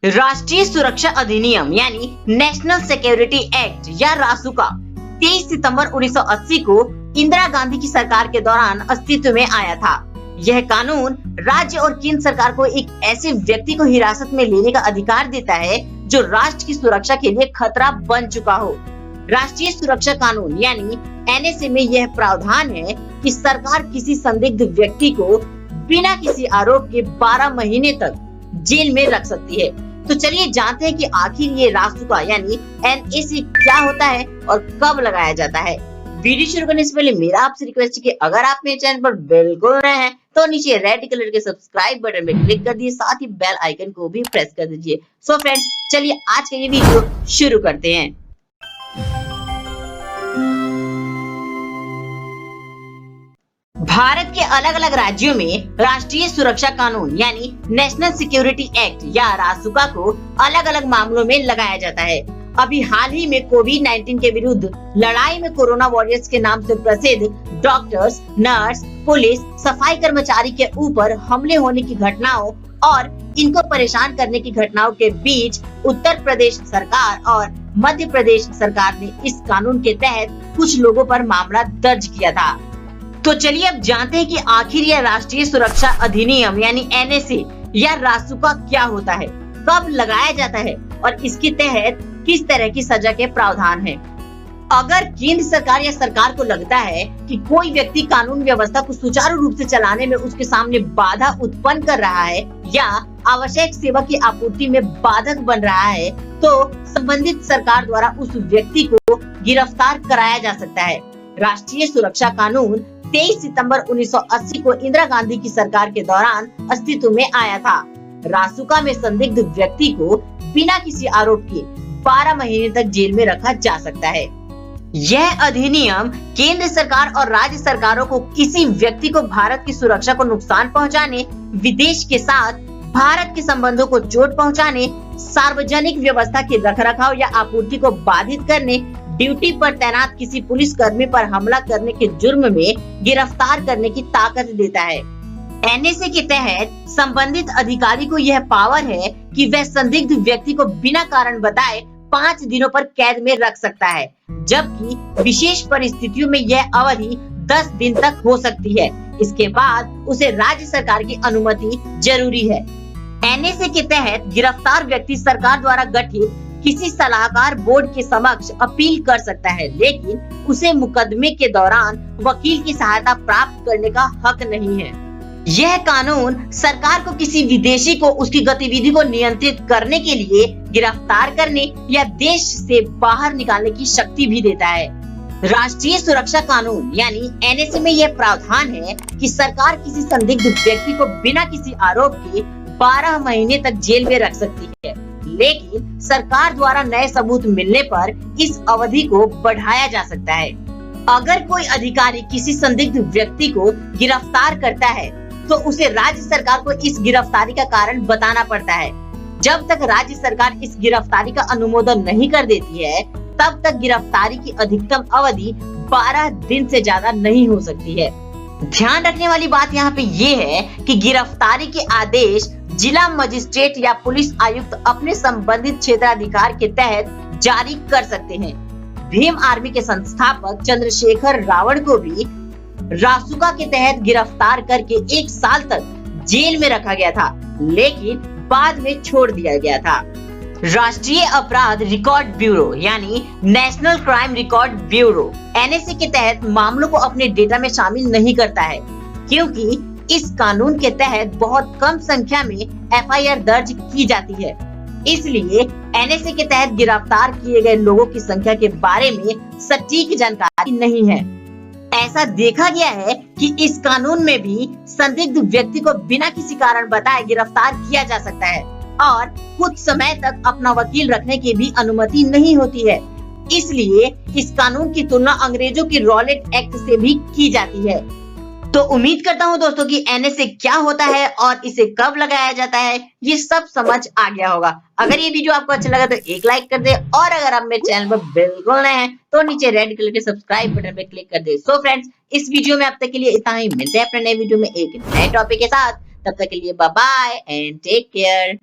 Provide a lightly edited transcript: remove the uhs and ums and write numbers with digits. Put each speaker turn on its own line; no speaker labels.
राष्ट्रीय सुरक्षा अधिनियम यानी नेशनल सिक्योरिटी एक्ट या रासुका 23 सितंबर 1980 को इंदिरा गांधी की सरकार के दौरान अस्तित्व में आया था। यह कानून राज्य और केंद्र सरकार को एक ऐसे व्यक्ति को हिरासत में लेने का अधिकार देता है जो राष्ट्र की सुरक्षा के लिए खतरा बन चुका हो। राष्ट्रीय सुरक्षा कानून यानी एनएसए में यह प्रावधान है कि सरकार किसी संदिग्ध व्यक्ति को बिना किसी आरोप के 12 महीने तक जेल में रख सकती है। तो चलिए जानते हैं कि आखिर ये रासुका यानी एनएसए क्या होता है और कब लगाया जाता है। वीडियो शुरू करने से पहले मेरा आपसे रिक्वेस्ट है कि अगर आप मेरे चैनल पर बिल्कुल नए हैं तो नीचे रेड कलर के सब्सक्राइब बटन में क्लिक कर दिए, साथ ही बेल आइकन को भी प्रेस कर दीजिए। सो फ्रेंड्स, चलिए आज का ये वीडियो शुरू करते हैं। भारत के अलग अलग राज्यों में राष्ट्रीय सुरक्षा कानून यानी नेशनल सिक्योरिटी एक्ट या रासुका को अलग अलग मामलों में लगाया जाता है। अभी हाल ही में कोविड-19 के विरुद्ध लड़ाई में कोरोना वॉरियर्स के नाम से प्रसिद्ध डॉक्टर्स, नर्स, पुलिस, सफाई कर्मचारी के ऊपर हमले होने की घटनाओं और इनको परेशान करने की घटनाओं के बीच उत्तर प्रदेश सरकार और मध्य प्रदेश सरकार ने इस कानून के तहत कुछ लोगों पर मामला दर्ज किया था। तो चलिए अब जानते हैं कि आखिर यह राष्ट्रीय सुरक्षा अधिनियम यानी एनएसए या रासुका क्या होता है, कब लगाया जाता है और इसके तहत किस तरह की सजा के प्रावधान है। अगर केंद्र सरकार या सरकार को लगता है कि कोई व्यक्ति कानून व्यवस्था को सुचारू रूप से चलाने में उसके सामने बाधा उत्पन्न कर रहा है या आवश्यक सेवा की आपूर्ति में बाधक बन रहा है, तो संबंधित सरकार द्वारा उस व्यक्ति को गिरफ्तार कराया जा सकता है। राष्ट्रीय सुरक्षा कानून 23 सितंबर 1980 को इंदिरा गांधी की सरकार के दौरान अस्तित्व में आया था। रासुका में संदिग्ध व्यक्ति को बिना किसी आरोप के 12 महीने तक जेल में रखा जा सकता है। यह अधिनियम केंद्र सरकार और राज्य सरकारों को किसी व्यक्ति को भारत की सुरक्षा को नुकसान पहुंचाने, विदेश के साथ भारत के संबंधों को चोट पहुंचाने, सार्वजनिक व्यवस्था के रखरखाव या आपूर्ति को बाधित करने, ड्यूटी पर तैनात किसी पुलिस कर्मी पर हमला करने के जुर्म में गिरफ्तार करने की ताकत देता है। एनएसए के तहत संबंधित अधिकारी को यह पावर है कि वह संदिग्ध व्यक्ति को बिना कारण बताए 5 दिनों पर कैद में रख सकता है, जबकि विशेष परिस्थितियों में यह अवधि 10 दिन तक हो सकती है। इसके बाद उसे राज्य सरकार की अनुमति जरूरी है। एनएसए के तहत गिरफ्तार व्यक्ति सरकार द्वारा गठित किसी सलाहकार बोर्ड के समक्ष अपील कर सकता है, लेकिन उसे मुकदमे के दौरान वकील की सहायता प्राप्त करने का हक नहीं है। यह कानून सरकार को किसी विदेशी को उसकी गतिविधि को नियंत्रित करने के लिए गिरफ्तार करने या देश से बाहर निकालने की शक्ति भी देता है। राष्ट्रीय सुरक्षा कानून यानी एनएसए में यह प्रावधान है कि सरकार किसी संदिग्ध व्यक्ति को बिना किसी आरोप के 12 महीने तक जेल में रख सकती है, लेकिन सरकार द्वारा नए सबूत मिलने पर इस अवधि को बढ़ाया जा सकता है। अगर कोई अधिकारी किसी संदिग्ध व्यक्ति को गिरफ्तार करता है तो उसे राज्य सरकार को इस गिरफ्तारी का कारण बताना पड़ता है। जब तक राज्य सरकार इस गिरफ्तारी का अनुमोदन नहीं कर देती है, तब तक गिरफ्तारी की अधिकतम अवधि 12 दिन से ज्यादा नहीं हो सकती है। ध्यान रखने वाली बात यहाँ पे ये है कि गिरफ्तारी के आदेश जिला मजिस्ट्रेट या पुलिस आयुक्त अपने संबंधित क्षेत्राधिकार के तहत जारी कर सकते हैं। भीम आर्मी के संस्थापक चंद्रशेखर रावण को भी रासुका के तहत गिरफ्तार करके 1 साल तक जेल में रखा गया था, लेकिन बाद में छोड़ दिया गया था। राष्ट्रीय अपराध रिकॉर्ड ब्यूरो यानी national crime record bureau NSA के तहत मामलों को अपने डेटा में शामिल नहीं करता है, क्योंकि इस कानून के तहत बहुत कम संख्या में एफआईआर दर्ज की जाती है। इसलिए एनएसए के तहत गिरफ्तार किए गए लोगों की संख्या के बारे में सटीक जानकारी नहीं है। ऐसा देखा गया है कि इस कानून में भी संदिग्ध व्यक्ति को बिना किसी कारण बताए गिरफ्तार किया जा सकता है और कुछ समय तक अपना वकील रखने की भी अनुमति नहीं होती है। इसलिए इस कानून की तुलना अंग्रेजों की रॉलेट एक्ट से भी की जाती है। तो उम्मीद करता हूँ दोस्तों कि एनएसए क्या होता है और इसे कब लगाया जाता है ये सब समझ आ गया होगा। अगर ये वीडियो आपको अच्छा लगा तो एक लाइक कर दे और अगर आप मेरे चैनल पर बिल्कुल नए हैं तो नीचे रेड कलर के सब्सक्राइब बटन पे क्लिक कर दे। सो फ्रेंड्स, इस वीडियो में अब तक के लिए इतना ही। मिलते हैं अपने नए वीडियो में एक नए टॉपिक के साथ। तब तक के लिए bye bye and take care.